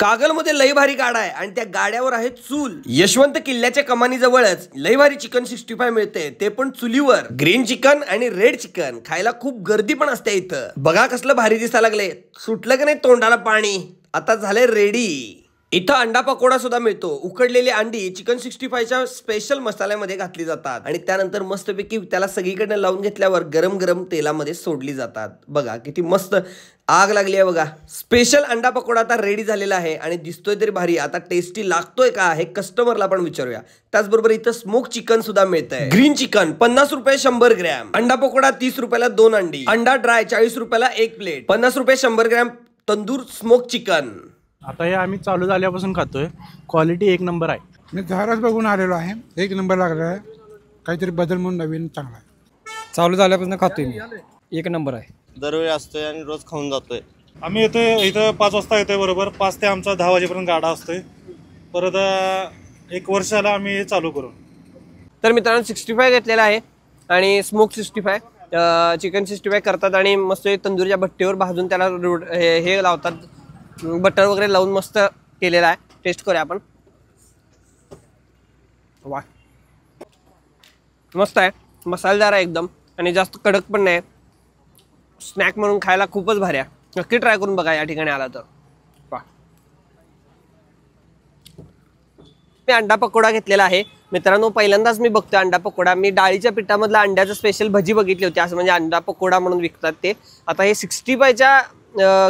कागलमध्ये लई भारी गाडा आहे आणि त्या गाड्यावर आहे चूल। यशवंत किल्ल्याच्या कमानीजवळच लई भारी चिकन 65 मिळते, ते पण चुलीवर। ग्रीन चिकन आणि रेड चिकन खायला खूप गर्दी पण असते इथं। बघा कसलं भारी दिसायला लागले, सुटलं की नाही तोंडाला पाणी। आता झाले रेडी। इथं अंडा पकोडा सुद्धा मिळतो। उकडलेली अंडी चिकन 65च्या स्पेशल मसाल्यामध्ये घातली जातात आणि त्यानंतर मस्तपैकी त्याला सगळीकडे लावून घेतल्यावर गरम गरम तेलामध्ये सोडली जातात। बघा किती मस्त आग लागली आहे बघा। स्पेशल अंडा पकोडा आता रेडी झालेला आहे आणि दिसतोय तरी भारी। आता टेस्टी लागतोय का हे कस्टमरला पण विचारूया। त्याचबरोबर इथं स्मोक चिकन सुद्धा मिळतंय। ग्रीन चिकन 50 रुपये 100 ग्रॅम, अंडा पकोडा 30 रुपयाला 2 अंडी, अंडा ड्राय 40 रुपयाला 1 प्लेट, 50 रुपये 100 ग्रॅम तंदूर स्मोक चिकन। आता हे आम्ही चालू झाल्यापासून खातोय, क्वालिटी एक नंबर आहे। मी धाराच बघून आलेलो आहे, एक नंबर लागला आहे। काहीतरी बदल म्हणून नवीन चांगला आहे। चालू झाल्यापासून खातोय मी, एक नंबर आहे। दरवेळी असतोय आणि रोज खाऊन जातोय। आम्ही येतोय इथं 5 वाजता येतोय, बरोबर 5 ते आमचा 10 वाजेपर्यंत गाडा असतोय। परत 1 वर्ष झाला आम्ही हे चालू करून। तर मित्रांनो 65 घेतलेला आहे आणि स्मोक 65 चिकन 65 करतात आणि मस्त तंदूरच्या भट्टीवर भाजून त्याला हे लावतात, बटर वगैरे लावून मस्त केलेला आहे। टेस्ट करूया आपण। वा मस्त आहे, मसालेदार आहे एकदम आणि जास्त कडक पण नाही। स्नॅक म्हणून खायला खूपच भारी आहे, नक्की ट्राय करून बघा या ठिकाणी आला तर। वा मी अंडा पकोडा घेतलेला आहे मित्रांनो, पहिल्यांदाच मी बघतोय अंडा पकोडा। मी डाळीच्या पिठामधला अंड्याचं स्पेशल भजी बघितली होती, असं म्हणजे अंडा पकोडा म्हणून विकतात ते। आता हे 65च्या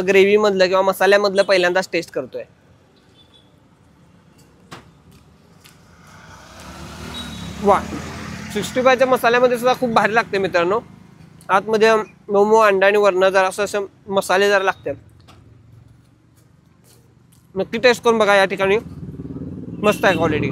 ग्रेव्ही मधलं किंवा मसाल्यामधलं पहिल्यांदाच टेस्ट करतोय। वा 65च्या मसाल्यामध्ये सुद्धा खूप भारी लागते मित्रांनो। आतमध्ये मोमो अंडा आणि वरण जरा असं मसालेदार लागते। नक्की टेस्ट करून बघा या ठिकाणी, मस्त आहे क्वालिटी।